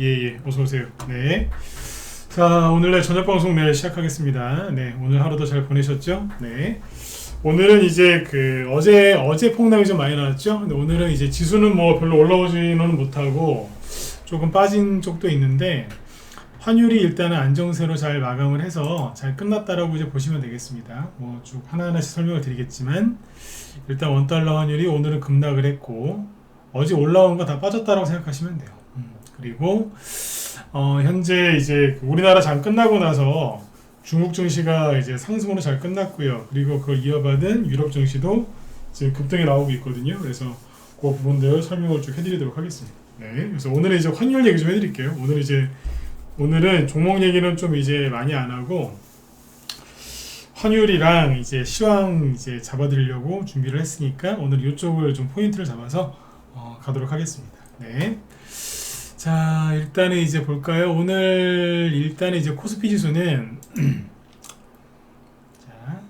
예, 어서오세요. 네. 자, 오늘의 저녁 방송 시작하겠습니다. 네, 오늘 하루도 잘 보내셨죠? 네. 오늘은 이제 어제 폭락이 좀 많이 나왔죠? 근데 오늘은 이제 지수는 뭐 별로 올라오지는 못하고 조금 빠진 쪽도 있는데, 환율이 일단은 안정세로 잘 마감을 해서 잘 끝났다라고 이제 보시면 되겠습니다. 뭐 쭉 하나하나씩 설명을 드리겠지만, 일단 원달러 환율이 오늘은 급락을 했고, 어제 올라온 거 다 빠졌다라고 생각하시면 돼요. 그리고 현재 이제 우리나라 장 끝나고 나서 중국 증시가 이제 상승으로 잘 끝났고요. 그리고 그걸 이어받은 유럽 증시도 지금 급등이 나오고 있거든요. 그래서 그 부분들 설명을 쭉 해드리도록 하겠습니다. 네, 그래서 오늘은 이제 환율 얘기 좀 해드릴게요. 오늘은 종목 얘기는 좀 이제 많이 안 하고 환율이랑 이제 시황 이제 잡아드리려고 준비를 했으니까 오늘 이쪽을 좀 포인트를 잡아서 가도록 하겠습니다. 네. 자, 일단은 이제 볼까요? 오늘 일단은 이제 코스피 지수는 자,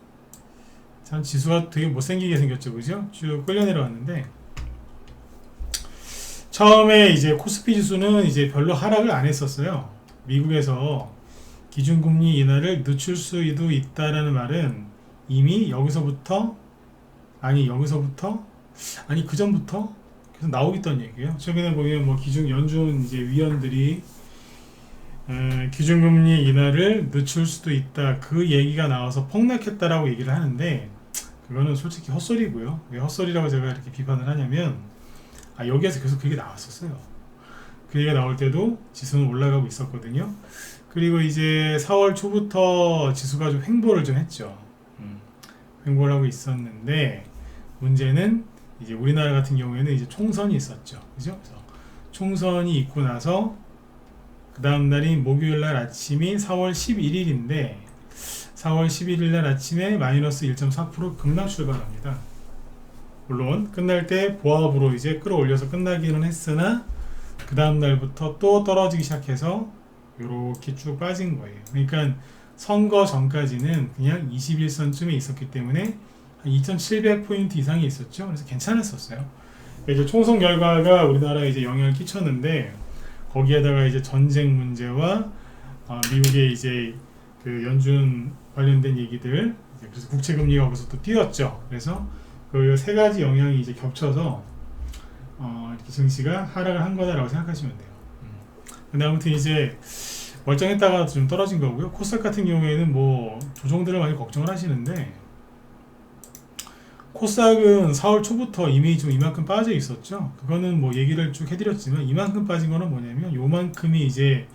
참 지수가 되게 못생기게 생겼죠, 그죠? 쭉 끌려 내려왔는데 처음에 이제 코스피 지수는 이제 별로 하락을 안 했었어요. 미국에서 기준금리 인하를 늦출 수도 있다라는 말은 이미 그 전부터 계속 나오고 있던 얘기예요. 최근에 보면 뭐 연준 이제 위원들이 기준금리 인하를 늦출 수도 있다, 그 얘기가 나와서 폭락했다라고 얘기를 하는데 그거는 솔직히 헛소리고요. 왜 헛소리라고 제가 이렇게 비판을 하냐면 여기에서 계속 그게 나왔었어요. 그 얘기가 나올 때도 지수는 올라가고 있었거든요. 그리고 이제 4월 초부터 지수가 좀 횡보를 좀 했죠. 횡보를 하고 있었는데 문제는 이제 우리나라 같은 경우에는 이제 총선이 있었죠. 그죠? 그래서 총선이 있고 나서 그 다음 날이 목요일 날 아침이 4월 11일인데 4월 11일 날 아침에 마이너스 1.4% 급락 출발합니다. 물론 끝날 때 보합으로 이제 끌어올려서 끝나기는 했으나 그 다음 날부터 또 떨어지기 시작해서 이렇게 쭉 빠진 거예요. 그러니까 선거 전까지는 그냥 21선쯤에 있었기 때문에 한 2,700포인트 이상이 있었죠. 그래서 괜찮았었어요. 이제 총선 결과가 우리나라에 이제 영향을 끼쳤는데 거기에다가 이제 전쟁 문제와 미국의 이제 그 연준 관련된 얘기들, 그래서 국채 금리가 거기서 또 뛰었죠. 그래서 그 세 가지 영향이 이제 겹쳐서 이렇게 증시가 하락을 한 거다라고 생각하시면 돼요. 근데 아무튼 이제 멀쩡했다가 좀 떨어진 거고요. 코스닥 같은 경우에는 뭐 조정들을 많이 걱정을 하시는데 코스닥은 4월 초부터 이미 좀 이만큼 빠져 있었죠. 그거는 뭐 얘기를 쭉 해드렸지만 이만큼 빠진 거는 뭐냐면 요만큼이 이제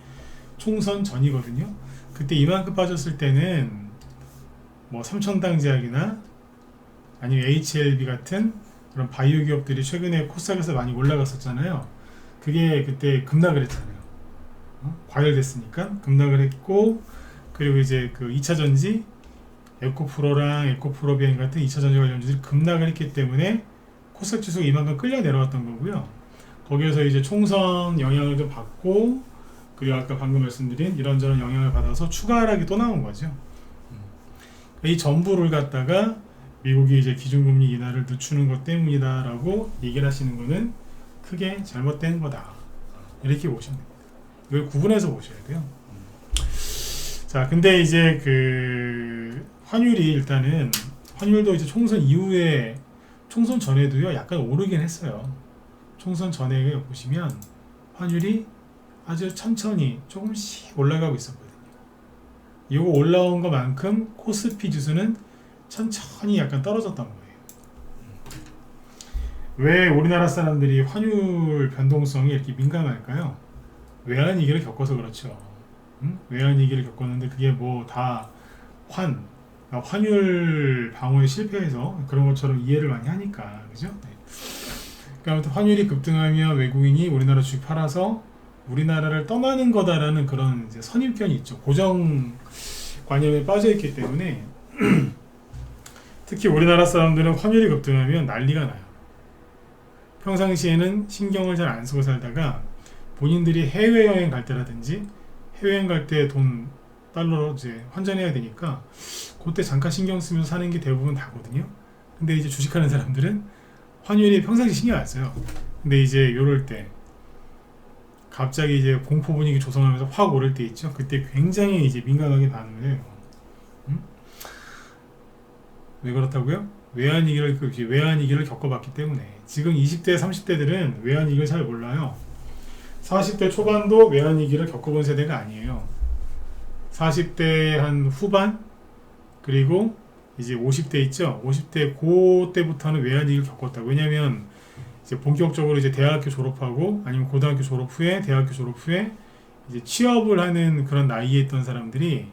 총선 전이거든요. 그때 이만큼 빠졌을 때는 뭐 삼천당 제약이나 아니면 HLB 같은 그런 바이오 기업들이 최근에 코스닥에서 많이 올라갔었잖아요. 그게 그때 급락을 했잖아요. 과열됐으니까 급락을 했고, 그리고 이제 그 2차 전지 에코프로랑 에코프로비엔 같은 2차 전지 관련주들이 급락을 했기 때문에 코스닥 지수가 이만큼 끌려 내려왔던 거고요. 거기에서 이제 총선 영향을 좀 받고, 그리고 아까 방금 말씀드린 이런저런 영향을 받아서 추가 하락이 또 나온 거죠. 이 전부를 갖다가 미국이 이제 기준금리 인하를 늦추는 것 때문이다라고 얘기를 하시는 거는 크게 잘못된 거다, 이렇게 보시면 됩니다. 이걸 구분해서 보셔야 돼요. 자, 근데 이제 그 환율이 일단은 환율도 이제 총선 이후에 총선 전에도요 약간 오르긴 했어요. 총선 전에 보시면 환율이 아주 천천히 조금씩 올라가고 있었거든요. 이거 올라온 것만큼 코스피 지수는 천천히 약간 떨어졌던 거예요. 왜 우리나라 사람들이 환율 변동성이 이렇게 민감할까요? 외환 위기를 겪어서 그렇죠. 외환 위기를 겪었는데 그게 뭐 다 환율 방어에 실패해서 그런 것처럼 이해를 많이 하니까, 그죠? 네. 그러니까 아무튼 환율이 급등하면 외국인이 우리나라 주식 팔아서 우리나라를 떠나는 거다라는 그런 이제 선입견이 있죠. 고정 관념에 빠져 있기 때문에 특히 우리나라 사람들은 환율이 급등하면 난리가 나요. 평상시에는 신경을 잘 안 쓰고 살다가 본인들이 해외여행 갈 때라든지 해외여행 갈 때 돈 달러로 이제 환전해야 되니까 그때 잠깐 신경 쓰면서 사는 게 대부분 다거든요. 근데 이제 주식하는 사람들은 환율이 평상시 신경 안 써요. 근데 이제 요럴 때 갑자기 이제 공포 분위기 조성하면서 확 오를 때 있죠. 그때 굉장히 이제 민감하게 반응을 해요. 왜 그렇다고요? 외환위기를 겪어봤기 때문에. 지금 20대, 30대들은 외환위기를 잘 몰라요. 40대 초반도 외환위기를 겪어본 세대가 아니에요. 40대 한 후반, 그리고 이제 50대 있죠. 50대 그때부터는 외환위기를 겪었다고. 왜냐면 이제 본격적으로 이제 대학교 졸업하고 아니면 고등학교 졸업 후에 대학교 졸업 후에 이제 취업을 하는 그런 나이에 있던 사람들이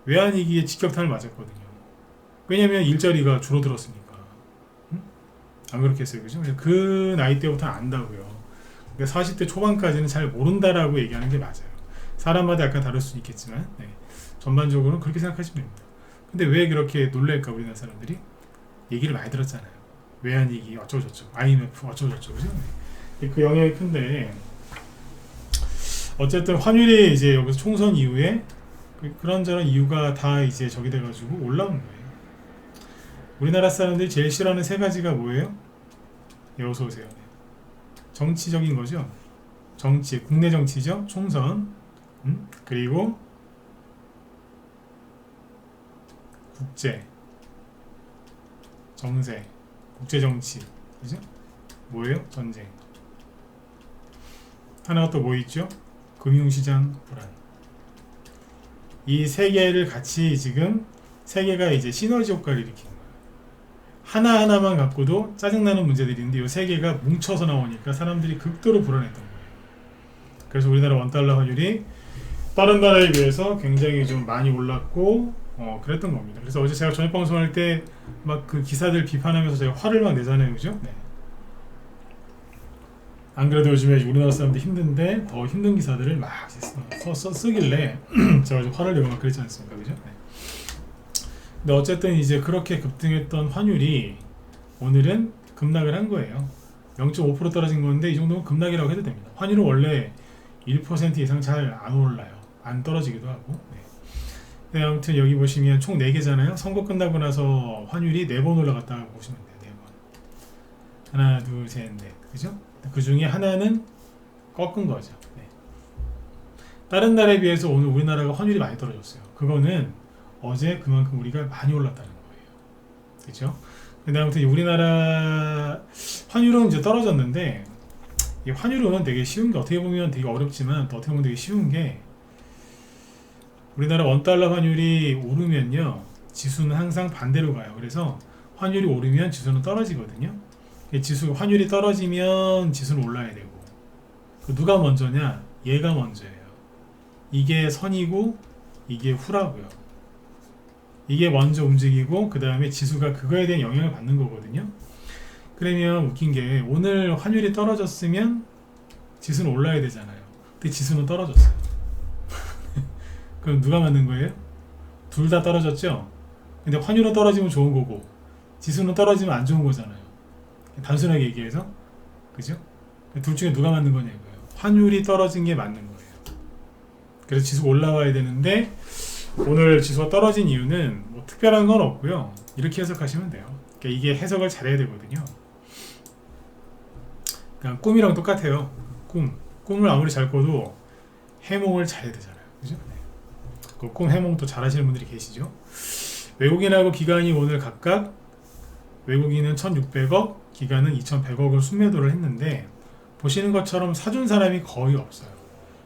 외환위기에 직격탄을 맞았거든요. 왜냐면 일자리가 줄어들었으니까. 응? 안 그렇겠어요, 그죠? 그 나이 때부터 안다고요. 그러니까 40대 초반까지는 잘 모른다라고 얘기하는 게 맞아요. 사람마다 약간 다를 수 있겠지만 전반적으로는 그렇게 생각하시면 됩니다. 근데 왜 그렇게 놀랄까 우리나라 사람들이? 얘기를 많이 들었잖아요. 외환위기 어쩌고저쩌고 IMF 어쩌고저쩌고 그죠? 그 영향이 큰데 어쨌든 환율이 이제 여기서 총선 이후에 그런저런 이유가 다 이제 저기 돼가지고 올라온 거예요. 우리나라 사람들이 제일 싫어하는 세 가지가 뭐예요? 네, 어서 오세요. 정치적인 거죠. 정치, 국내 정치죠. 총선, 그리고 국제, 정세, 국제 정치, 그죠? 뭐예요? 전쟁. 하나가 또 뭐 있죠? 금융시장 불안. 이 세 개를 같이 지금 세 개가 이제 시너지 효과를 일으키는 거예요. 하나하나만 갖고도 짜증나는 문제들이 있는데 이 세 개가 뭉쳐서 나오니까 사람들이 극도로 불안했던 거예요. 그래서 우리나라 원달러 환율이 다른 나라에 비해서 굉장히 좀 많이 올랐고 그랬던 겁니다. 그래서 어제 제가 저녁 방송할 때 막 그 기사들 비판하면서 제가 화를 막 내잖아요, 그죠? 네. 안 그래도 요즘에 우리나라 사람들 힘든데 더 힘든 기사들을 막 쓰길래 제가 좀 화를 내고 막 그랬지 않습니까, 그죠? 네. 근데 어쨌든 이제 그렇게 급등했던 환율이 오늘은 급락을 한 거예요. 0.5% 떨어진 건데 이 정도면 급락이라고 해도 됩니다. 환율은 원래 1% 이상 잘 안 올라요. 안 떨어지기도 하고. 네, 아무튼 여기 보시면 총 4개잖아요. 선거 끝나고 나서 환율이 4번 올라갔다고 보시면 돼요. 4번. 하나, 둘, 셋, 넷. 그죠? 그 중에 하나는 꺾은 거죠. 네. 다른 나라에 비해서 오늘 우리나라가 환율이 많이 떨어졌어요. 그거는 어제 그만큼 우리가 많이 올랐다는 거예요. 그죠? 근데 아무튼 우리나라 환율은 이제 떨어졌는데 이 환율은 되게 쉬운 게 어떻게 보면 되게 어렵지만 또 어떻게 보면 되게 쉬운 게 우리나라 원달러 환율이 오르면요 지수는 항상 반대로 가요. 그래서 환율이 오르면 지수는 떨어지거든요. 환율이 떨어지면 지수는 올라야 되고 누가 먼저냐? 얘가 먼저예요. 이게 선이고 이게 후라고요. 이게 먼저 움직이고 그 다음에 지수가 그거에 대한 영향을 받는 거거든요. 그러면 웃긴 게 오늘 환율이 떨어졌으면 지수는 올라야 되잖아요. 근데 지수는 떨어졌어요. 그럼 누가 맞는 거예요? 둘 다 떨어졌죠? 근데 환율은 떨어지면 좋은 거고 지수는 떨어지면 안 좋은 거잖아요. 단순하게 얘기해서 그죠? 둘 중에 누가 맞는 거냐고요. 환율이 떨어진 게 맞는 거예요. 그래서 지수가 올라와야 되는데 오늘 지수가 떨어진 이유는 뭐 특별한 건 없고요. 이렇게 해석하시면 돼요. 그러니까 이게 해석을 잘해야 되거든요. 그냥 꿈이랑 똑같아요. 꿈을 아무리 잘 꿔도 해몽을 잘해야 되잖아요. 그죠? 네. 그 꿈 해몽도 잘 하시는 분들이 계시죠. 외국인하고 기관이 오늘 각각 외국인은 1,600억, 기관은 2,100억을 순매도를 했는데 보시는 것처럼 사준 사람이 거의 없어요.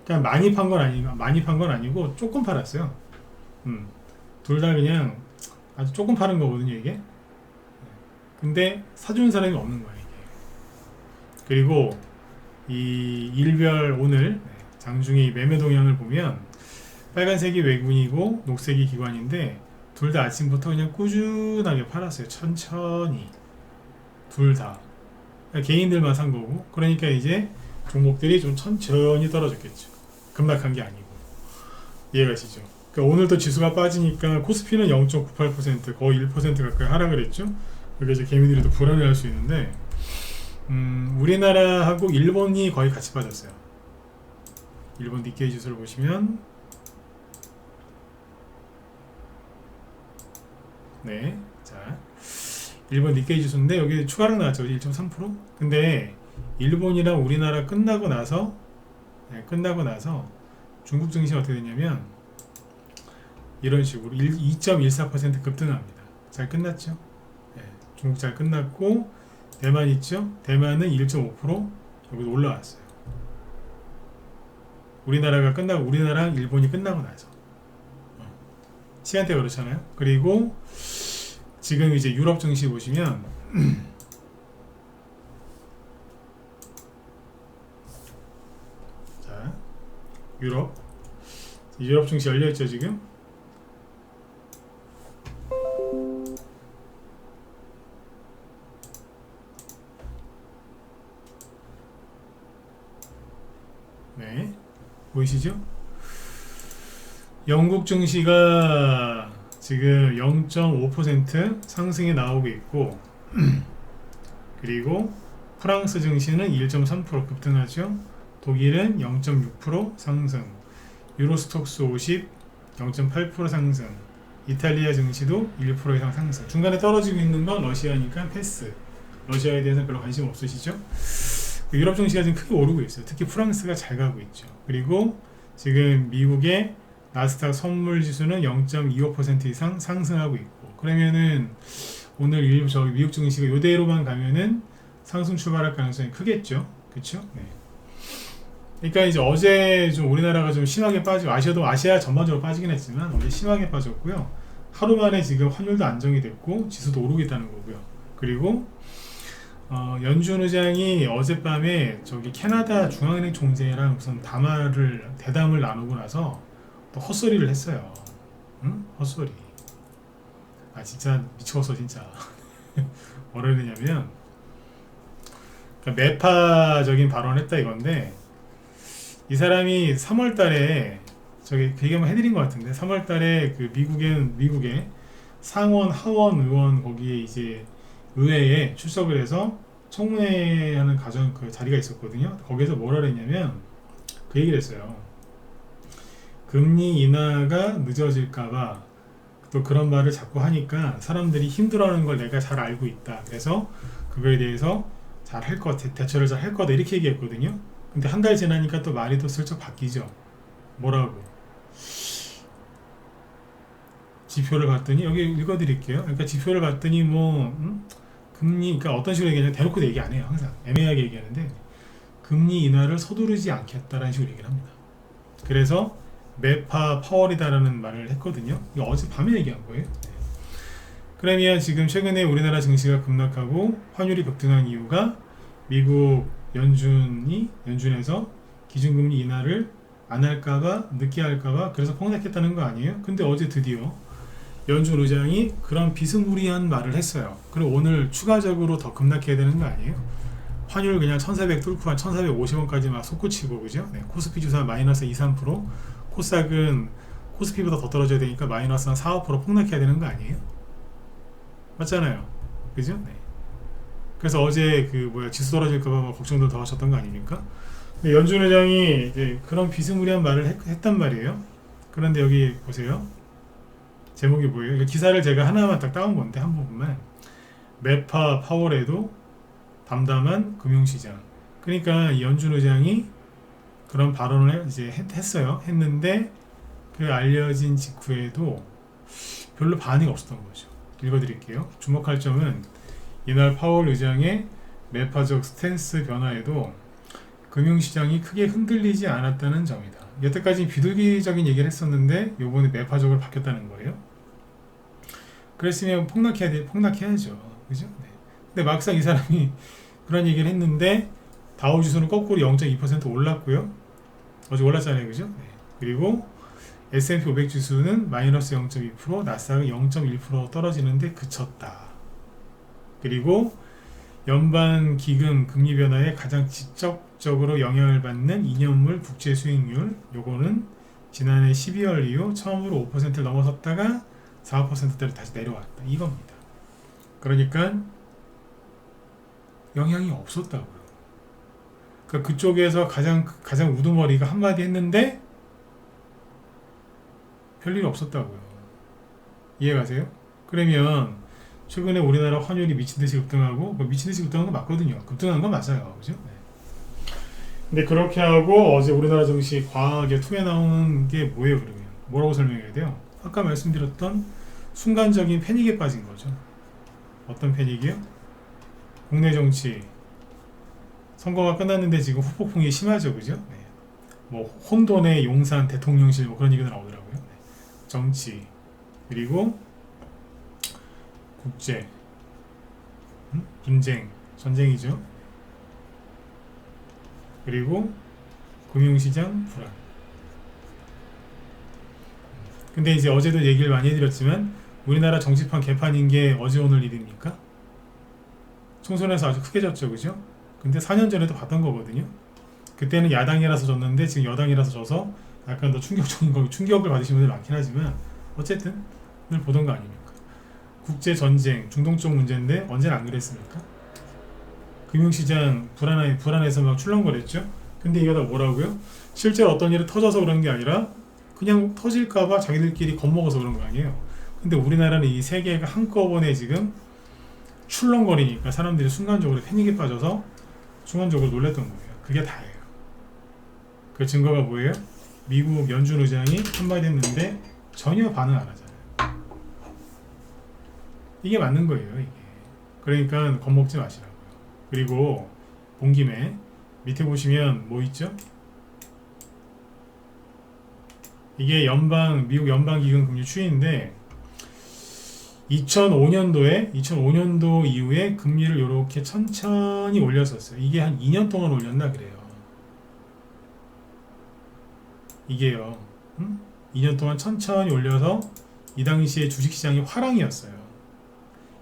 그냥 많이 판 건 아니고 조금 팔았어요. 둘 다 그냥 아주 조금 파는 거거든요, 이게. 근데 사준 사람이 없는 거예요, 이게. 그리고 이 일별 오늘 장중에 매매 동향을 보면 빨간색이 외국인이고 녹색이 기관인데 둘 다 아침부터 그냥 꾸준하게 팔았어요. 천천히. 둘 다. 그러니까 개인들만 산 거고. 그러니까 이제 종목들이 좀 천천히 떨어졌겠죠. 급락한 게 아니고. 이해가시죠? 그러니까 오늘도 지수가 빠지니까 코스피는 0.98% 거의 1% 가까이 하락을 했죠. 그게 이제 개미들이 또 불안해할 수 있는데 우리나라하고 일본이 거의 같이 빠졌어요. 일본 니케이 지수를 보시면 네, 자 일본 니케이 지수인데 여기 추가로 나왔죠. 1.3%. 근데 일본이랑 우리나라 끝나고 나서 네, 끝나고 나서 중국 증시 어떻게 됐냐면 이런 식으로 2.14% 급등합니다. 잘 끝났죠? 네, 중국 잘 끝났고 대만 있죠? 대만은 1.5% 여기서 올라왔어요. 우리나라랑 일본이 끝나고 나서 시간대가 그렇잖아요. 그리고 지금 이제 유럽 증시 보시면 자, 유럽 증시 열려있죠 지금. 네, 보이시죠? 영국 증시가 지금 0.5% 상승이 나오고 있고 그리고 프랑스 증시는 1.3% 급등하죠. 독일은 0.6% 상승, 유로스톡스 50 0.8% 상승, 이탈리아 증시도 1% 이상 상승. 중간에 떨어지고 있는 건 러시아니까 패스. 러시아에 대해서는 별로 관심 없으시죠? 유럽 증시가 지금 크게 오르고 있어요. 특히 프랑스가 잘 가고 있죠. 그리고 지금 미국의 나스닥 선물 지수는 0.25% 이상 상승하고 있고, 그러면은 오늘 미국 증시가 이대로만 가면은 상승 출발할 가능성이 크겠죠. 그렇죠? 네. 그러니까 이제 어제 좀 우리나라가 좀 심하게 빠지고 아시아 전반적으로 빠지긴 했지만 어제 심하게 빠졌고요. 하루 만에 지금 환율도 안정이 됐고 지수도 오르고 있다는 거고요. 그리고 연준 의장이 어젯밤에 저기 캐나다 중앙은행 총재랑 무슨 대담을 나누고 나서 또 헛소리를 했어요. 응? 헛소리. 아 진짜 미쳤어 진짜. 뭐라 그러냐면 그러니까 매파적인 발언을 했다 이건데, 이 사람이 3월달에 저기 그 얘기 한번 해드린 것 같은데 3월달에 그 미국의 상원 하원 의원 거기에 이제 의회에 출석을 해서 청문회하는 그 자리가 있었거든요. 거기서 뭐라 그랬냐면 그 얘기를 했어요. 금리 인하가 늦어질까봐 또 그런 말을 자꾸 하니까 사람들이 힘들어하는 걸 내가 잘 알고 있다. 그래서 그거에 대해서 잘 할 것 같아, 대처를 잘 할 거다 이렇게 얘기했거든요. 근데 한 달 지나니까 또 말이 또 슬쩍 바뀌죠. 뭐라고? 지표를 봤더니 여기 읽어드릴게요. 그러니까 지표를 봤더니 금리, 그러니까 어떤 식으로 얘기하냐면 대놓고 얘기 안 해요. 항상 애매하게 얘기하는데 금리 인하를 서두르지 않겠다라는 식으로 얘기를 합니다. 그래서 매파 파월이다라는 말을 했거든요. 이거 어젯밤에 얘기한 거예요. 그러면 지금 최근에 우리나라 증시가 급락하고 환율이 급등한 이유가 미국 연준에서 기준금리 인하를 안 할까봐, 늦게 할까봐 그래서 폭락했다는 거 아니에요? 근데 어제 드디어 연준 의장이 그런 비스무리한 말을 했어요. 그리고 오늘 추가적으로 더 급락해야 되는 거 아니에요? 환율 그냥 1400 뚫고 한 1450원까지 막 솟구치고, 그죠? 네, 코스피 주사 마이너스 2, 3%, 코스닥은 코스피보다 더 떨어져야 되니까 마이너스 한 4, 5% 폭락해야 되는 거 아니에요? 맞잖아요. 그죠? 네. 그래서 어제 지수 떨어질까봐 막 걱정도 더 하셨던 거 아닙니까? 근데 연준 의장이 이제 그런 비스무리한 말을 했단 말이에요. 그런데 여기 보세요. 제목이 뭐예요? 기사를 제가 하나만 딱 따온 건데 한 부분만. 매파 파월에도 담담한 금융시장. 그러니까 연준 의장이 그런 발언을 이제 했는데 그 알려진 직후에도 별로 반응이 없었던 거죠. 읽어드릴게요. 주목할 점은 이날 파월 의장의 매파적 스탠스 변화에도 금융시장이 크게 흔들리지 않았다는 점이다. 여태까지 비둘기적인 얘기를 했었는데 요번에 매파적으로 바뀌었다는 거예요. 그랬으면 폭락해야죠. 그죠? 네. 근데 막상 이 사람이 그런 얘기를 했는데 다우지수는 거꾸로 0.2% 올랐고요. 어제 올랐잖아요. 그죠? 네. 그리고 S&P 500 지수는 마이너스 0.2%, 나스닥은 0.1% 떨어지는데 그쳤다. 그리고 연방 기금 금리 변화에 가장 직접적으로 영향을 받는 2년물 국채 수익률, 요거는 지난해 12월 이후 처음으로 5%를 넘어섰다가 4%대로 다시 내려왔다. 이겁니다. 그러니까 영향이 없었다고요. 그러니까 그쪽에서 가장 우두머리가 한마디 했는데 별일 없었다고요. 이해가세요? 그러면 최근에 우리나라 환율이 미친듯이 급등하고 미친듯이 급등한 건 맞거든요. 급등한 건 맞아요. 그죠? 네. 근데 그렇게 하고 어제 우리나라 증시 과하게 투에 나온 게 뭐예요 그러면? 뭐라고 설명해야 돼요? 아까 말씀드렸던 순간적인 패닉에 빠진 거죠. 어떤 패닉이요? 국내 정치 선거가 끝났는데 지금 후폭풍이 심하죠, 그죠? 네. 뭐 혼돈의 용산 대통령실 뭐 그런 얘기도 나오더라고요. 네. 정치 그리고 국제 분쟁 전쟁이죠. 그리고 금융시장 불안. 근데 이제 어제도 얘기를 많이 해드렸지만 우리나라 정치판 개판인 게 어제 오늘 일입니까? 총선에서 아주 크게 졌죠, 그죠? 근데 4년 전에도 봤던 거거든요. 그때는 야당이라서 졌는데 지금 여당이라서 져서 약간 더 충격적인 거, 충격을 받으신 분들 많긴 하지만 어쨌든 늘 보던 거 아닙니까? 국제 전쟁, 중동 쪽 문제인데 언제는 안 그랬습니까? 금융시장 불안해서 막 출렁거렸죠. 근데 이거 다 뭐라고요? 실제로 어떤 일이 터져서 그런 게 아니라 그냥 터질까봐 자기들끼리 겁먹어서 그런 거 아니에요. 근데 우리나라는 이 세계가 한꺼번에 지금 출렁거리니까 사람들이 순간적으로 패닉에 빠져서 순간적으로 놀랬던 거예요. 그게 다예요. 그 증거가 뭐예요? 미국 연준 의장이 한마디 했는데 전혀 반응 안 하잖아요. 이게 맞는 거예요, 이게. 그러니까 겁먹지 마시라고요. 그리고 본 김에 밑에 보시면 뭐 있죠? 이게 미국 연방기금 금리 추이인데 2005년도 이후에 금리를 이렇게 천천히 올렸었어요. 이게 한 2년 동안 올렸나 그래요. 이게요. 2년 동안 천천히 올려서 이 당시에 주식시장이 화랑이었어요.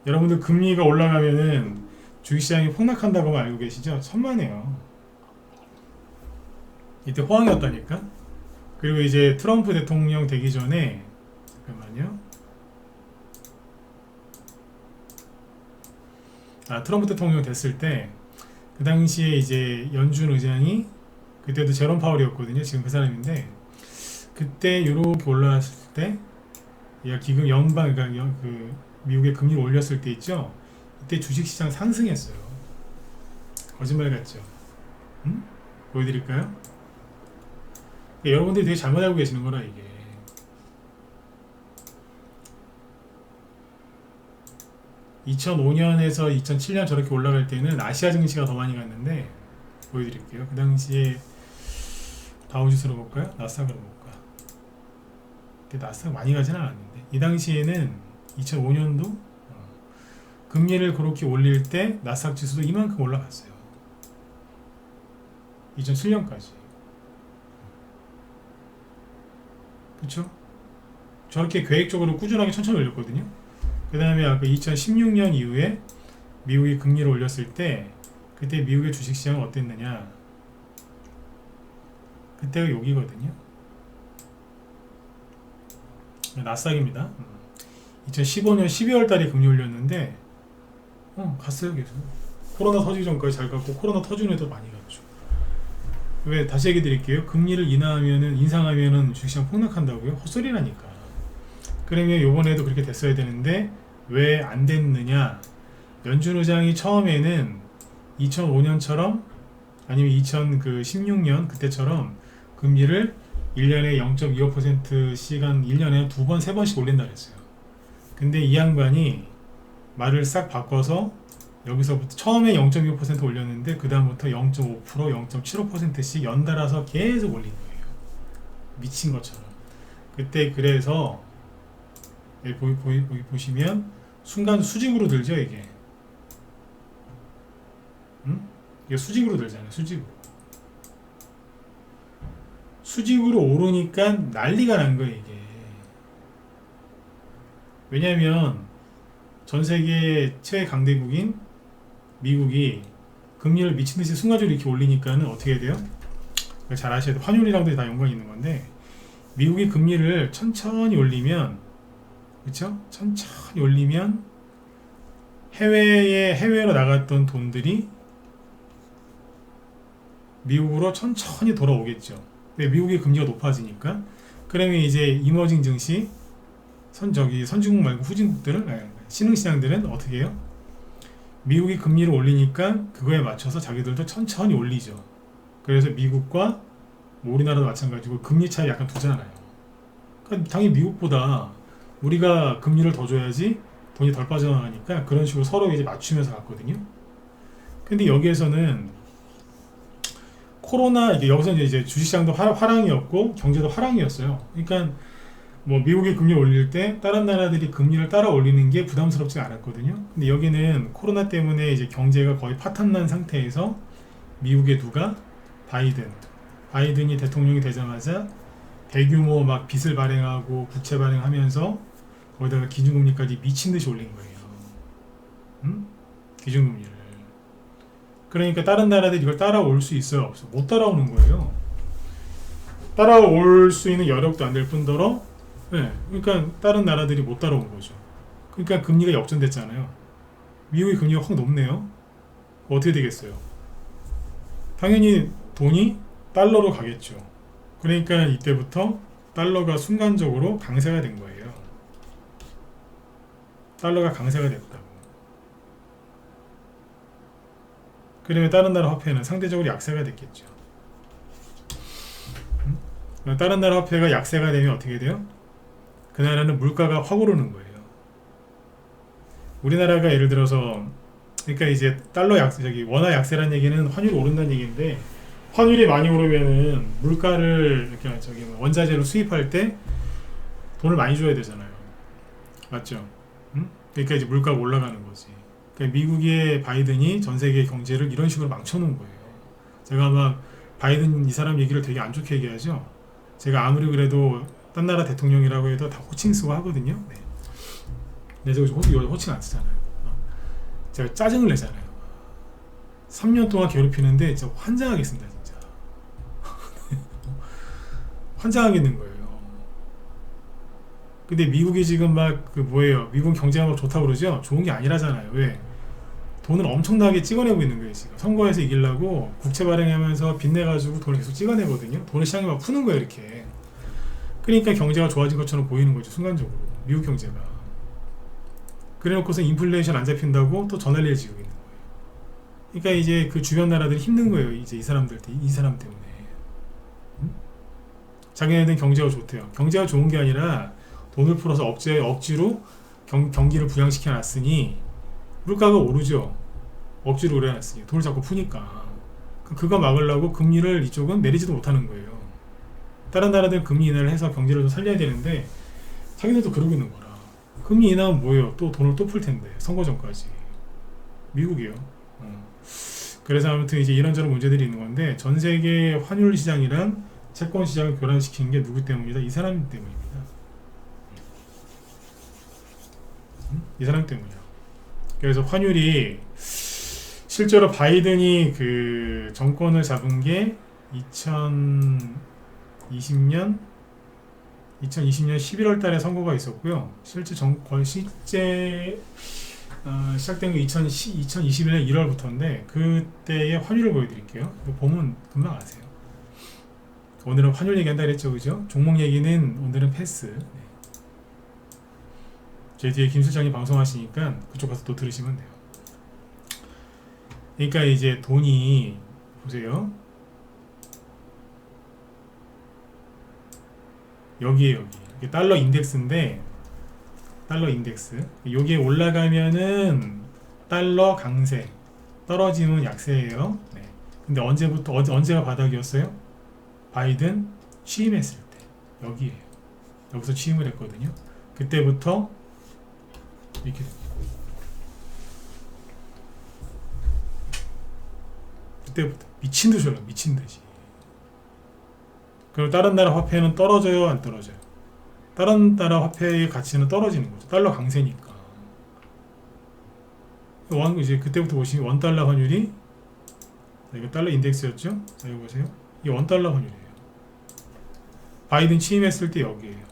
여러분들 금리가 올라가면은 주식시장이 폭락한다고 알고 계시죠? 천만에요. 이때 호황이었다니까. 그리고 이제 트럼프 대통령 되기 전에 잠깐만요. 트럼프 대통령 됐을 때 그 당시에 이제 연준 의장이 그때도 제롬 파월이었거든요. 지금 그 사람인데 그때 이렇게 올라왔을 때 기금 연방 그러니까 그 미국의 금리를 올렸을 때 있죠. 이때 주식시장 상승했어요. 거짓말 같죠? 보여드릴까요? 그러니까 여러분들이 되게 잘못 알고 계시는 거라 이게. (2005년에서) 2007년 저렇게 올라갈 때는 아시아 증시가 더 많이 갔는데 보여드릴게요. 그 당시에 다우지수로 볼까요? 나스닥으로 볼까? 근데 나스닥 많이 가진 않았는데 이 당시에는 2005년도 금리를 그렇게 올릴 때 나스닥 지수도 이만큼 올라갔어요. 2007년까지. 그쵸? 저렇게 계획적으로 꾸준하게 천천히 올렸거든요. 그 다음에 아까 2016년 이후에 미국이 금리를 올렸을 때 그때 미국의 주식시장은 어땠느냐. 그때가 여기거든요. 나스닥입니다. 2015년 12월 달에 금리 올렸는데 갔어요 계속. 코로나 터지기 전까지 잘 갔고 코로나 터지는 애도 많이 갔죠. 왜 다시 얘기 드릴게요. 금리를 인상하면은 주식시장 폭락한다고요? 헛소리라니까. 그러면 요번에도 그렇게 됐어야 되는데 왜 안 됐느냐. 연준 의장이 처음에는 2005년처럼 아니면 2016년 그때처럼 금리를 1년에 0.25%씩 한 1년에 2번, 3번씩 올린다 그랬어요. 근데 이 양반이 말을 싹 바꿔서 여기서부터 처음에 0.25% 올렸는데 그 다음부터 0.5%, 0.75%씩 연달아서 계속 올린 거예요. 미친 것처럼. 그때 그래서 보시면 순간 수직으로 들죠 이게. 이게 수직으로 들잖아요. 수직으로 오르니까 난리가 난 거예요 이게. 왜냐면 전 세계 최대 강대국인 미국이 금리를 미친듯이 순간적으로 이렇게 올리니까는 어떻게 해야 돼요? 잘 아셔야 돼요. 환율이랑도 다 연관이 있는 건데 미국이 금리를 천천히 올리면 그렇죠? 천천히 올리면 해외로 나갔던 돈들이 미국으로 천천히 돌아오겠죠. 미국의 금리가 높아지니까. 그러면 이제 이머징 증시 선진국 말고 후진국들은 신흥시장들은 어떻게 해요? 미국이 금리를 올리니까 그거에 맞춰서 자기들도 천천히 올리죠. 그래서 미국과 뭐 우리나라도 마찬가지고 금리 차이 약간 두잖아요. 그러니까 당연히 미국보다 우리가 금리를 더 줘야지 돈이 덜 빠져나가니까 그런 식으로 서로 이제 맞추면서 갔거든요. 근데 여기에서는 코로나 여기서는 이제 주식시장도 화랑이었고 경제도 화랑이었어요. 그러니까 뭐 미국이 금리 올릴 때 다른 나라들이 금리를 따라 올리는 게 부담스럽지 않았거든요. 근데 여기는 코로나 때문에 이제 경제가 거의 파탄난 상태에서 미국의 누가 바이든이 대통령이 되자마자 대규모 막 빚을 발행하고 국채 발행하면서 거기다가 기준금리까지 미친 듯이 올린 거예요. 기준금리를. 그러니까 다른 나라들이 이걸 따라올 수 있어요, 없어? 못 따라오는 거예요. 따라올 수 있는 여력도 안 될 뿐더러, 네, 그러니까 다른 나라들이 못 따라온 거죠. 그러니까 금리가 역전됐잖아요. 미국의 금리가 확 높네요. 어떻게 되겠어요? 당연히 돈이 달러로 가겠죠. 그러니까 이때부터 달러가 순간적으로 강세가 된 거예요. 달러가 강세가 됐다고. 그러면 다른 나라 화폐는 상대적으로 약세가 됐겠죠. 다른 나라 화폐가 약세가 되면 어떻게 돼요? 그 나라는 물가가 확 오르는 거예요. 우리나라가 예를 들어서 그러니까 이제 달러 원화 약세라는 얘기는 환율이 오른다는 얘기인데 환율이 많이 오르면은 물가를 이렇게 원자재로 수입할 때 돈을 많이 줘야 되잖아요. 맞죠? 그러니까 이제 물가가 올라가는 거지. 그러니까 미국의 바이든이 전 세계 경제를 이런 식으로 망쳐놓은 거예요. 제가 아마 바이든 이 사람 얘기를 되게 안 좋게 얘기하죠. 제가 아무리 그래도 딴 나라 대통령이라고 해도 다 호칭 쓰고 하거든요. 네. 근데 제가 호칭 안 쓰잖아요. 제가 짜증을 내잖아요. 3년 동안 괴롭히는데 진짜 환장하겠습니다, 진짜. 환장하겠는 거예요. 근데 미국이 지금 막 미국 경제가 막 좋다고 그러죠? 좋은 게 아니라잖아요. 왜? 돈을 엄청나게 찍어내고 있는 거예요, 지금. 선거에서 이기려고 국채 발행하면서 빚내가지고 돈을 계속 찍어내거든요. 돈을 시장에 막 푸는 거예요, 이렇게. 그러니까 경제가 좋아진 것처럼 보이는 거죠, 순간적으로. 미국 경제가. 그래놓고서 인플레이션 안 잡힌다고 또 전화리를 지고 있는 거예요. 그러니까 이제 그 주변 나라들이 힘든 거예요, 이제 이 사람 때문에. 자기네들은 경제가 좋대요. 경제가 좋은 게 아니라 돈을 풀어서 억지로 경기를 부양시켜 놨으니 물가가 오르죠. 억지로 오래놨으니 돈을 자꾸 푸니까 그거 막으려고 금리를 이쪽은 내리지도 못하는 거예요. 다른 나라들은 금리 인하를 해서 경제를 좀 살려야 되는데 자기들도 그러고 있는 거라. 금리 인하면 뭐예요? 또 돈을 또 풀 텐데 선거 전까지. 미국이요. 그래서 아무튼 이제 이런저런 문제들이 있는 건데 전 세계 환율 시장이랑 채권 시장을 교란시키는 게 누구 때문이다? 이 사람 때문입니다. 이 사람 때문이야. 그래서 환율이 실제로 바이든이 그 정권을 잡은 게 2020년 11월 달에 선거가 있었고요. 실제 시작된 게 2021년 1월부터인데 그때의 환율을 보여드릴게요. 이거 보면 금방 아세요. 오늘은 환율 얘기한다 그랬죠, 그죠? 종목 얘기는 오늘은 패스. 네. 제 뒤에 김 실장님 방송하시니까 그쪽 가서 또 들으시면 돼요. 그러니까 이제 돈이 보세요. 여기에 이게 달러 인덱스인데 달러 인덱스 여기에 올라가면은 달러 강세, 떨어지면 약세예요. 네. 근데 언제가 바닥이었어요? 바이든 취임했을 때 여기에요. 여기서 취임을 했거든요. 그때부터 이렇게 그때부터 미친 듯이 올라, 미친 듯이. 그럼 다른 나라 화폐는 떨어져요, 안 떨어져요? 다른 나라 화폐의 가치는 떨어지는 거죠. 달러 강세니까. 이제 그때부터 보시면 원달러 환율이 이거 달러 인덱스였죠? 자, 이거 보세요. 이게 원달러 환율이에요. 바이든 취임했을 때 여기에요.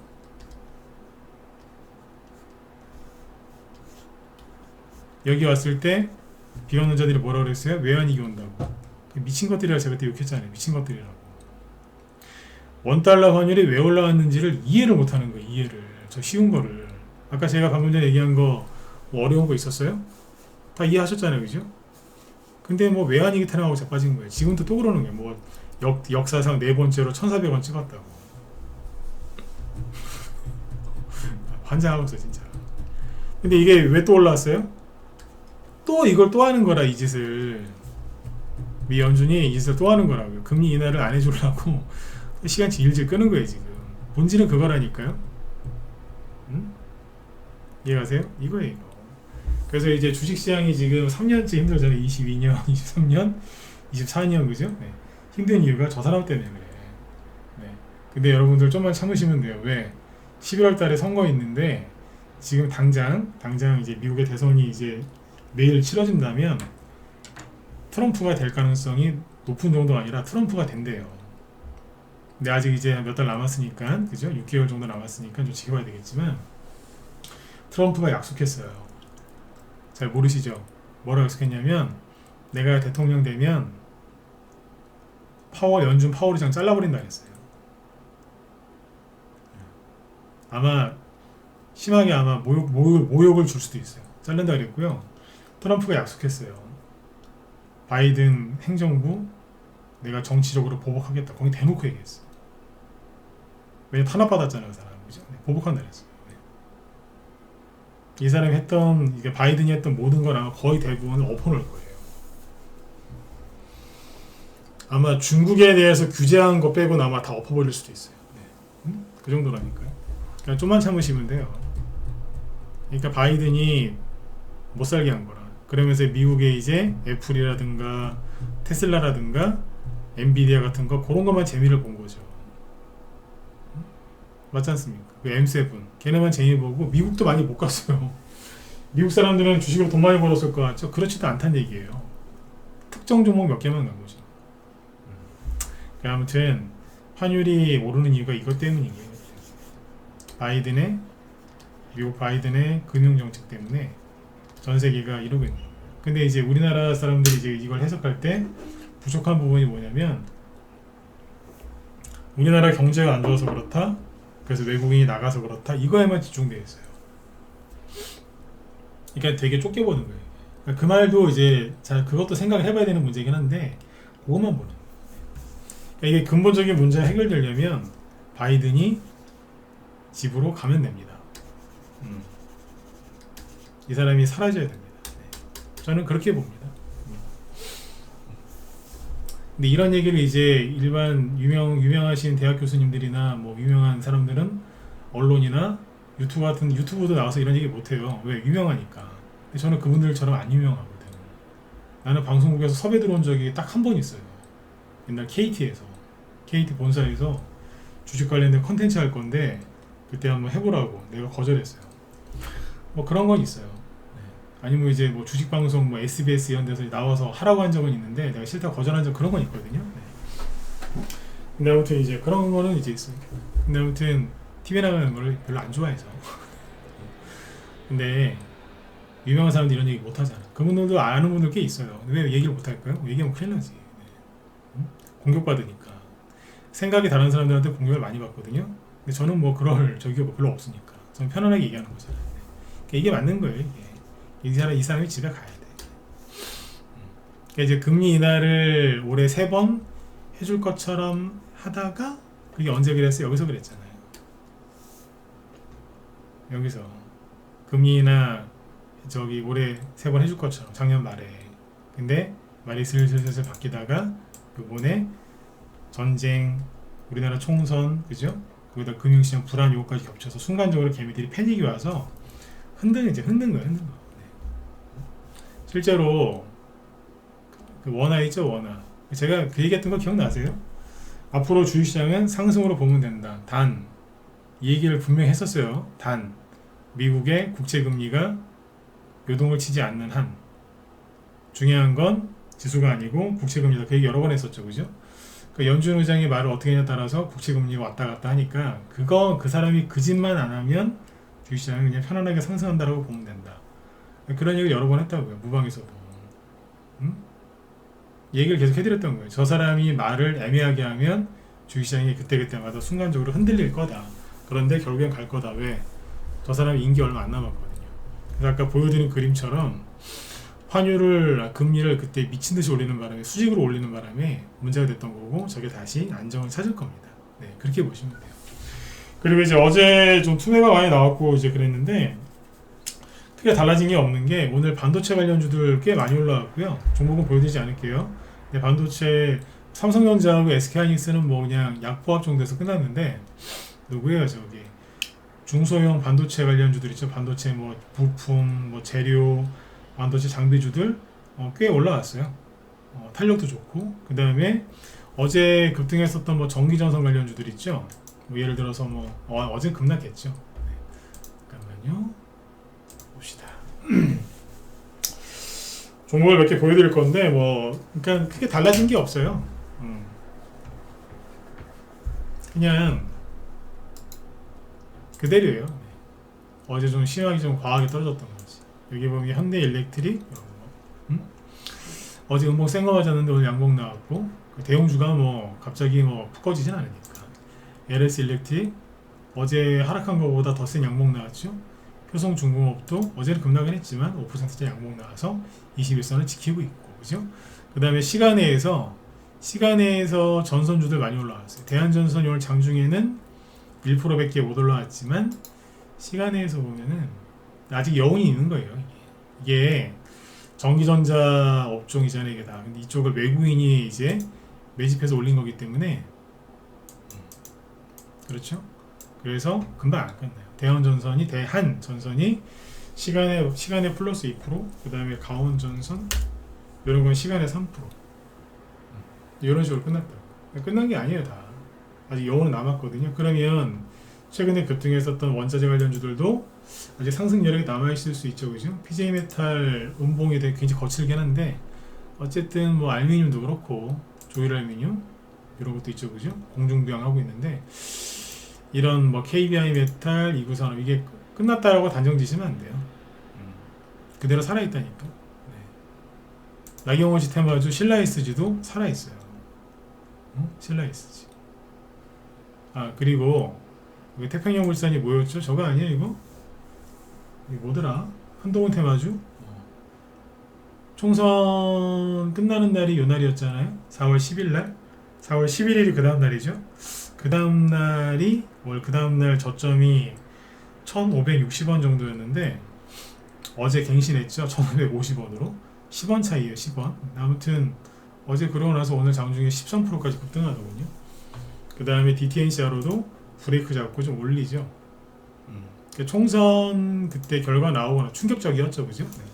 여기 왔을 때 비관론자들이 뭐라고 그랬어요? 외환위기 온다고. 미친 것들이라고 제가 그때 욕했잖아요. 미친 것들이라고. 원달러 환율이 왜 올라왔는지를 이해를 못하는 거예요. 이해를. 저 쉬운 거를. 아까 제가 방금 전에 얘기한 거 뭐 어려운 거 있었어요? 다 이해하셨잖아요. 그죠? 근데 뭐 외환위기 타령하고 자빠진 거예요. 지금도 또 그러는 거예요. 뭐 역사상 네 번째로 1,400원 찍었다고. 환장하고 있어 진짜. 근데 이게 왜 또 올라왔어요? 또 이걸 또 하는 거라, 이 짓을. 미 연준이 이 짓을 또 하는 거라고요. 금리 인하를 안 해주려고 시간치 일찍 끄는 거예요 지금. 본질은 그거라니까요. 응? 이해가세요? 이거예요 이거. 그래서 이제 주식시장이 지금 3년째 힘들잖아요. 22년, 23년, 24년, 그죠? 네. 힘든 이유가 저 사람 때문에 그래. 네. 근데 여러분들 좀만 참으시면 돼요. 왜? 11월 달에 선거 있는데 지금 당장 이제 미국의 대선이 이제 내일 치러진다면 트럼프가 될 가능성이 높은 정도가 아니라 트럼프가 된대요. 근데 아직 이제 몇 달 남았으니까, 그죠? 6개월 정도 남았으니까 좀 지켜봐야 되겠지만, 트럼프가 약속했어요. 잘 모르시죠? 뭐라고 약속했냐면, 내가 대통령 되면 연준 파월의장 잘라버린다 했어요. 아마 심하게 아마 모욕을 줄 수도 있어요. 자른다 그랬고요. 트럼프가 약속했어요. 바이든 행정부 내가 정치적으로 보복하겠다. 거기 대놓고 얘기했어. 왜냐면 탄압받았잖아요, 그 사람. 그죠? 네, 보복한다 그랬어요. 네. 이 사람이 했던, 이게 바이든이 했던 모든 건 아마 거의 대부분 엎어놓을 거예요. 아마 중국에 대해서 규제한 거 빼고는 아마 다 엎어버릴 수도 있어요. 네. 그 정도라니까요. 그냥 좀만 참으시면 돼요. 그러니까 바이든이 못 살게 한 거라. 그러면서 미국에 이제 애플이라든가 테슬라라든가 엔비디아 같은 거 그런 것만 재미를 본 거죠. 맞지 않습니까? 그 M7 걔네만 재미 보고 미국도 많이 못 갔어요. 미국 사람들은 주식으로 돈 많이 벌었을 것 같죠? 그렇지도 않다는 얘기예요. 특정 종목 몇 개만 간 거죠. 아무튼 환율이 오르는 이유가 이것 때문이에요. 미국 바이든의 금융정책 때문에 전 세계가 이러고 있는 거예요. 근데 이제 우리나라 사람들이 이제 이걸 해석할 때 부족한 부분이 뭐냐면, 우리나라 경제가 안 좋아서 그렇다, 그래서 외국인이 나가서 그렇다, 이거에만 집중되어 있어요. 그러니까 되게 좁게 보는 거예요. 그러니까 그 말도 이제 잘 그것도 생각을 해봐야 되는 문제긴 한데, 그것만 보는 거예요. 그러니까 이게 근본적인 문제가 해결되려면 바이든이 집으로 가면 됩니다. 이 사람이 사라져야 됩니다. 네. 저는 그렇게 봅니다. 근데 이런 얘기를 이제 일반 유명하신 대학 교수님들이나 뭐 유명한 사람들은 언론이나 유튜브도 나와서 이런 얘기 못해요. 왜? 유명하니까. 근데 저는 그분들처럼 안 유명하거든. 나는 방송국에서 섭외 들어온 적이 딱 한 번 있어요. 옛날 KT 본사에서 주식 관련된 컨텐츠 할 건데 그때 한번 해보라고 내가 거절했어요. 뭐 그런 건 있어요. 네. 아니면 이제 뭐 주식 방송 뭐 SBS 이런 데서 나와서 하라고 한 적은 있는데 내가 싫다고 거절한 적 그런 건 있거든요. 네. 근데 아무튼 이제 그런 거는 이제 있어요. 근데 아무튼 TV에 나가는 걸 별로 안 좋아해서. 근데 유명한 사람들 이런 얘기 못 하잖아. 그분들도 아는 분들 꽤 있어요. 왜 얘기를 못 할까요? 얘기하면 큰일 나지. 네. 공격받으니까. 생각이 다른 사람들한테 공격을 많이 받거든요. 근데 저는 뭐 그럴 적이 별로 없으니까. 저는 편안하게 얘기하는 거잖아요. 그러니까 이게 맞는 거예요. 이게. 이 사람이 집에 가야 돼. 그러니까 이제 금리 인하를 올해 3번 해줄 것처럼 하다가 그게 언제 그랬어요? 여기서 그랬잖아요. 여기서 금리 인하 올해 3번 해줄 것처럼 작년 말에. 근데 말이 슬슬 바뀌다가 요번에 전쟁, 우리나라 총선, 그죠? 거기다 금융시장 불안 요거까지 겹쳐서 순간적으로 개미들이 패닉이 와서 흔든 거예요. 네. 실제로 그 원화 있죠, 원화. 제가 그 얘기했던 거 기억나세요? 앞으로 주식시장은 상승으로 보면 된다. 단, 이 얘기를 분명히 했었어요. 단, 미국의 국채금리가 요동을 치지 않는 한. 중요한 건 지수가 아니고 국채금리다. 그 얘기 여러 번 했었죠, 그죠? 그 연준 의장이 말을 어떻게 하냐에 따라서 국채금리가 왔다 갔다 하니까 그 사람이 그 짓만 안 하면 주식시장은 그냥 편안하게 상승한다라고 보면 된다. 그런 얘기를 여러 번 했다고요. 무방에서도. 얘기를 계속 해드렸던 거예요. 저 사람이 말을 애매하게 하면 주식시장이 그때그때마다 순간적으로 흔들릴 거다. 그런데 결국엔 갈 거다. 왜? 저 사람이 임기 얼마 안 남았거든요. 그래서 아까 보여드린 그림처럼 환율을 금리를 그때 미친 듯이 올리는 바람에 수직으로 올리는 바람에 문제가 됐던 거고 저게 다시 안정을 찾을 겁니다. 네, 그렇게 보시면 돼요. 그리고 이제 어제 좀 투매가 많이 나왔고 이제 그랬는데 크게 달라진 게 없는 게 오늘 반도체 관련주들 꽤 많이 올라왔고요. 종목은 보여드리지 않을게요. 네, 반도체 삼성전자하고 SK하이닉스는 뭐 그냥 약포합 정도에서 끝났는데 누구예요 저기 중소형 반도체 관련주들 있죠. 반도체 뭐 부품, 뭐 재료, 반도체 장비주들 꽤 올라왔어요. 탄력도 좋고 그 다음에 어제 급등했었던 뭐 전기전선 관련주들 있죠. 뭐 예를 들어서 뭐 어제 급락했죠. 네. 잠깐만요. 봅시다. 종목을 몇 개 보여드릴 건데 뭐 그러니까 크게 달라진 게 없어요. 그냥 그대로예요. 네. 어제 좀 심하게 좀 과하게 떨어졌던 거지. 여기 보면 현대일렉트릭 어제 음봉 센 거 맞았는데 오늘 양봉 나왔고 대형주가 뭐 갑자기 뭐 푹 꺼지진 않으니까 LS 일렉트릭 어제 하락한 거보다 더 센 양봉 나왔죠. 효성중공업도 어제는 급락은 했지만 5%짜 양봉 나와서 21선을 지키고 있고 그죠. 그 다음에 시간에서 전선주들 많이 올라왔어요. 대한전선이 오늘 장중에는 1%밖에 못 올라왔지만 시간에서 보면은 아직 여운이 있는 거예요. 이게 전기전자 업종이잖아요. 이게 다. 근데 이쪽을 외국인이 이제 매집해서 올린 거기 때문에 그렇죠. 그래서 금방 안 끝나요. 대한전선이 시간에 플러스 2%, 그 다음에 가온전선 이런 건 시간에 3%. 이런 식으로 끝났다고. 끝난 게 아니에요. 다 아직 여운은 남았거든요. 그러면 최근에 급등했었던 원자재 관련주들도 아직 상승 여력이 남아있을 수 있죠. 그죠? PJ메탈 음봉이 되게 굉장히 거칠긴 한데 어쨌든 뭐 알루미늄도 그렇고 조일알루미늄 이런 것도 있죠. 그죠? 공중부양하고 있는데 이런 뭐 KBI 메탈, 이구산업 이게 끝났다라고 단정 지시면 안 돼요. 그대로 살아있다니까. 네. 나경원시 테마주 신라이스지도 살아있어요. 신라이스지. 아 그리고 태평양 물산이 뭐였죠? 저거 아니에요 이거? 이게 뭐더라? 한동훈 테마주? 총선 끝나는 날이 요 날이었잖아요. 4월 10일날 4월 11일이 그 다음 날이죠. 그 다음 날이 그 다음 날 저점이 1560원 정도였는데 어제 갱신했죠. 1550원으로 10원 차이에요. 10원. 아무튼 어제 그러고 나서 오늘 장중에 13%까지 급등하더군요. 그 다음에 DTNCR로도 브레이크 잡고 좀 올리죠. 총선 그때 결과 나오거나 충격적이었죠. 그죠? 네.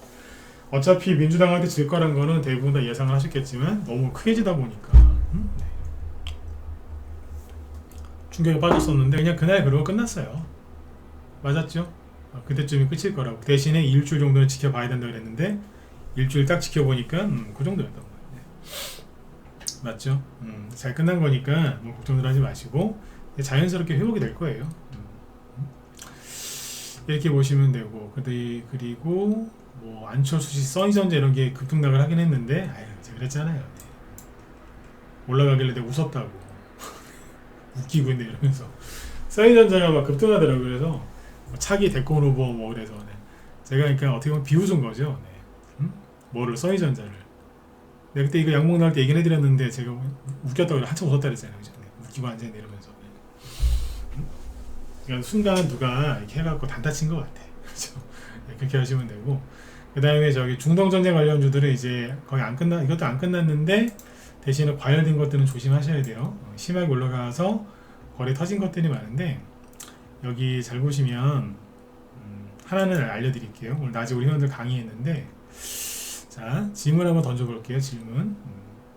어차피 민주당한테 질 거란 거는 대부분 다 예상을 하셨겠지만 너무 크게 지다 보니까 네. 충격에 빠졌었는데 그냥 그날 그러고 끝났어요. 맞았죠? 그때쯤이 끝일 거라고. 대신에 일주일 정도는 지켜봐야 된다 그랬는데 일주일 딱 지켜보니까 그 정도였던 거예요. 네. 맞죠? 잘 끝난 거니까 뭐 걱정들 하지 마시고 자연스럽게 회복이 될 거예요. 이렇게 보시면 되고 그리고 뭐 안철수시 써니전자 이런 게 급등락을 하긴 했는데 제가 그랬잖아요. 네. 올라가길래 내가 웃었다고 웃기고 있네 이러면서 써니전자가 막 급등하더라고요. 그래서 뭐 차기 대권 후보 뭐 그래서 네. 제가 그러니까 어떻게 보면 비웃은 거죠. 네. 뭐를 써니전자를 내가 그때 이거 양목 나올 때 얘기는 해드렸는데 제가 웃겼다고 한참 웃었다 그랬잖아요. 그죠? 네. 웃기고 앉아있네 이러면서 네. 그러니까 순간 누가 이렇게 해갖고 단타친 것 같아. 그렇죠? 네, 그렇게 하시면 되고 그 다음에 저기 중동전쟁 관련주들은 이제 거의 이것도 안 끝났는데 대신에 과열된 것들은 조심하셔야 돼요. 심하게 올라가서 거래 터진 것들이 많은데 여기 잘 보시면 하나는 알려드릴게요. 오늘 낮에 우리 회원들 강의했는데 자 질문 한번 던져볼게요. 질문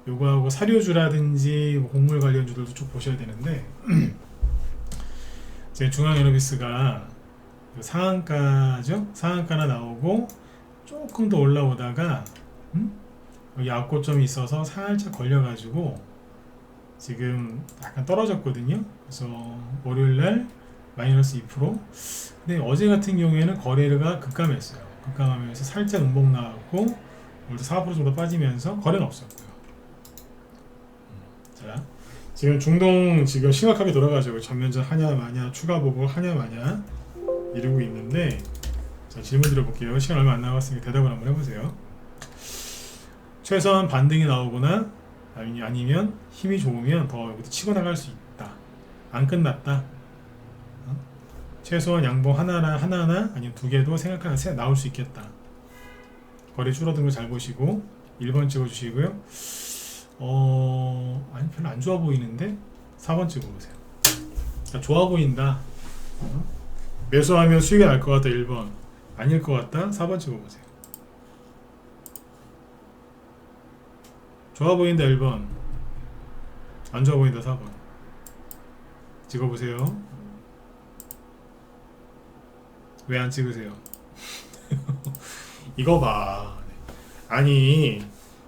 요거하고 사료주라든지 뭐 곡물 관련주들도 쭉 보셔야 되는데 제 중앙에너비스가 상한가죠? 상한가나 나오고 조금 더 올라오다가 여기 앞고점이 있어서 살짝 걸려가지고 지금 약간 떨어졌거든요. 그래서 월요일날 마이너스 2%. 근데 어제 같은 경우에는 거래가 급감했어요. 급감하면서 살짝 음봉 나왔고 오늘도 4% 정도 빠지면서 거래는 없었고요. 자, 지금 중동 지금 심각하게 돌아가지고 전면전 하냐 마냐 추가 보고 하냐 마냐 이러고 있는데 자 질문 드려볼게요. 시간 얼마 안 남았으니까 대답을 한번 해보세요. 최소한 반등이 나오거나 아니면 힘이 좋으면 더 여기서 치고 나갈 수 있다. 안 끝났다. 최소한 양봉 하나나 아니면 두 개도 생각하면 나올 수 있겠다. 거래 줄어든 거 잘 보시고 1번 찍어주시고요. 아니 별로 안 좋아 보이는데 4번 찍어보세요. 그러니까 좋아 보인다. 매수하면 수익이 날 것 같다. 1번 아닐 것 같다. 4번 찍어보세요. 좋아 보인다. 1번 안 좋아 보인다. 4번 찍어보세요. 왜 안 찍으세요? 이거 봐. 아니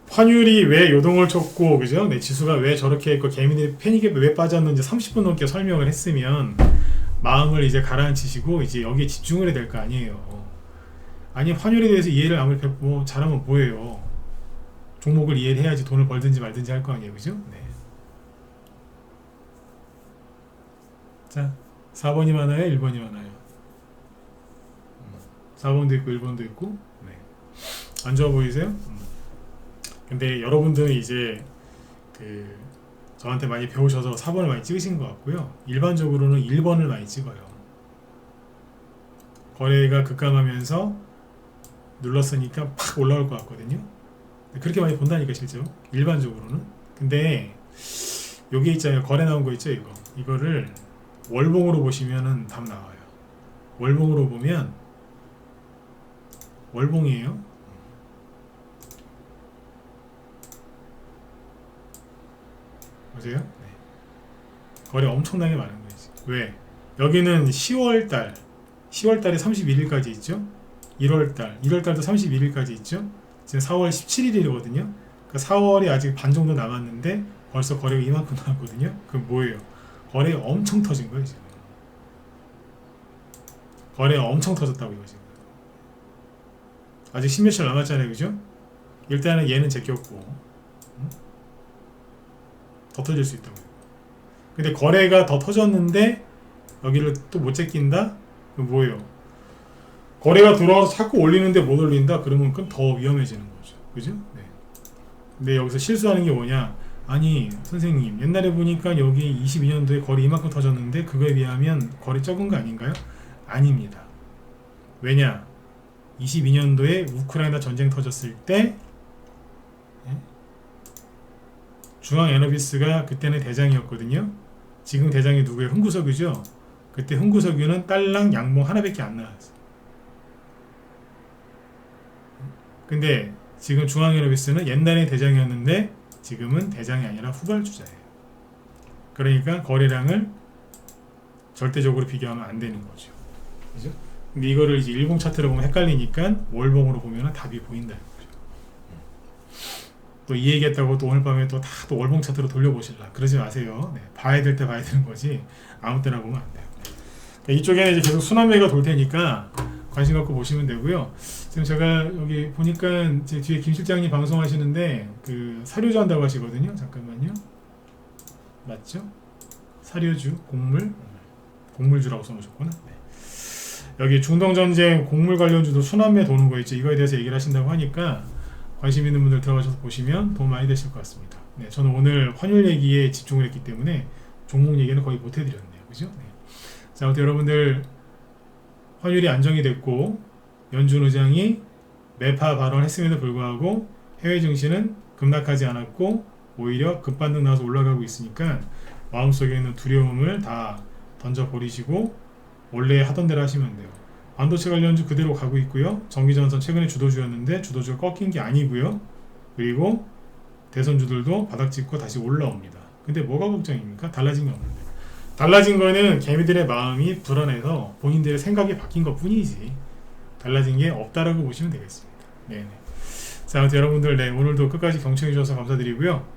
환율이 왜 요동을 쳤고 그죠? 네, 지수가 왜 저렇게 했고 개미들이 패닉에 왜 빠졌는지 30분 넘게 설명을 했으면 마음을 이제 가라앉히시고 이제 여기에 집중을 해야 될 거 아니에요. 아니 환율에 대해서 이해를 아무리 뭐 잘하면 뭐예요? 종목을 이해를 해야지 돈을 벌든지 말든지 할 거 아니에요, 그죠? 네. 자, 4번이 많아요, 1번이 많아요. 4번도 있고 1번도 있고. 네. 안 좋아 보이세요? 근데 여러분들은 이제 저한테 많이 배우셔서 4번을 많이 찍으신 것 같고요. 일반적으로는 1번을 많이 찍어요. 거래가 급감하면서 눌렀으니까 팍 올라올 것 같거든요. 그렇게 많이 본다니까 실제로 일반적으로는. 근데 여기 있잖아요. 거래 나온 거 있죠. 이거를 월봉으로 보시면은 답 나와요. 월봉으로 보면 월봉이에요. 보세요. 네. 거래 엄청나게 많은 거지. 왜? 여기는 10월달에 31일까지 있죠. 1월달도 31일까지 있죠. 지금 4월 17일이거든요. 그러니까 4월이 아직 반 정도 남았는데 벌써 거래가 이만큼 나왔거든요. 그럼 뭐예요? 거래 엄청 터진 거예요 지금. 거래 엄청 터졌다고 이거 지금. 아직 10몇일 남았잖아요, 그죠? 일단은 얘는 제꼈고 더 터질 수 있다고요. 근데 거래가 더 터졌는데 여기를 또 못 제낀다? 그럼 뭐예요? 거래가 들어와서 자꾸 올리는데 못 올린다? 그러면 그건 더 위험해지는 거죠. 그죠? 네. 근데 여기서 실수하는 게 뭐냐? 아니 선생님 옛날에 보니까 여기 22년도에 거래 이만큼 터졌는데 그거에 비하면 거래 적은 거 아닌가요? 아닙니다. 왜냐? 22년도에 우크라이나 전쟁 터졌을 때 중앙에너비스가 그때는 대장이었거든요. 지금 대장이 누구예요? 흥구석유죠. 그때 흥구석유는 딸랑 양봉 하나밖에 안 나왔어요. 근데 지금 중앙에너비스는 옛날에 대장이었는데 지금은 대장이 아니라 후발주자예요. 그러니까 거래량을 절대적으로 비교하면 안 되는 거죠. 그죠? 근데 이거를 이제 일봉 차트로 보면 헷갈리니까 월봉으로 보면 답이 보인다는 거죠. 또 이 얘기했다고 또 오늘 밤에 또 다 또 월봉 차트로 돌려보실라 그러지 마세요. 네, 봐야 될 때 봐야 되는 거지 아무 때나 보면 안 돼요. 이쪽에는 이제 계속 순환매가 돌 테니까 관심 갖고 보시면 되고요. 지금 제가 여기 보니까 이제 뒤에 김 실장님 방송하시는데 그 사료주 한다고 하시거든요. 잠깐만요. 맞죠? 사료주, 곡물주라고 써놓으셨구나. 네. 여기 중동전쟁 곡물 관련주도 순환매 도는 거 있죠. 이거에 대해서 얘기를 하신다고 하니까 관심 있는 분들 들어가셔서 보시면 도움 많이 되실 것 같습니다. 네, 저는 오늘 환율 얘기에 집중을 했기 때문에 종목 얘기는 거의 못 해드렸네요. 그죠? 네. 자, 아무튼 여러분들 환율이 안정이 됐고 연준 의장이 매파 발언했음에도 불구하고 해외 증시는 급락하지 않았고 오히려 급반등 나와서 올라가고 있으니까 마음속에 있는 두려움을 다 던져버리시고 원래 하던 대로 하시면 돼요. 반도체 관련주 그대로 가고 있고요. 전기전선 최근에 주도주였는데 주도주가 꺾인 게 아니고요. 그리고 대선주들도 바닥 짚고 다시 올라옵니다. 근데 뭐가 걱정입니까? 달라진 게 없는데. 달라진 거는 개미들의 마음이 불안해서 본인들의 생각이 바뀐 것 뿐이지 달라진 게 없다라고 보시면 되겠습니다. 네네. 자, 아무튼 여러분들 오늘도 끝까지 경청해 주셔서 감사드리고요.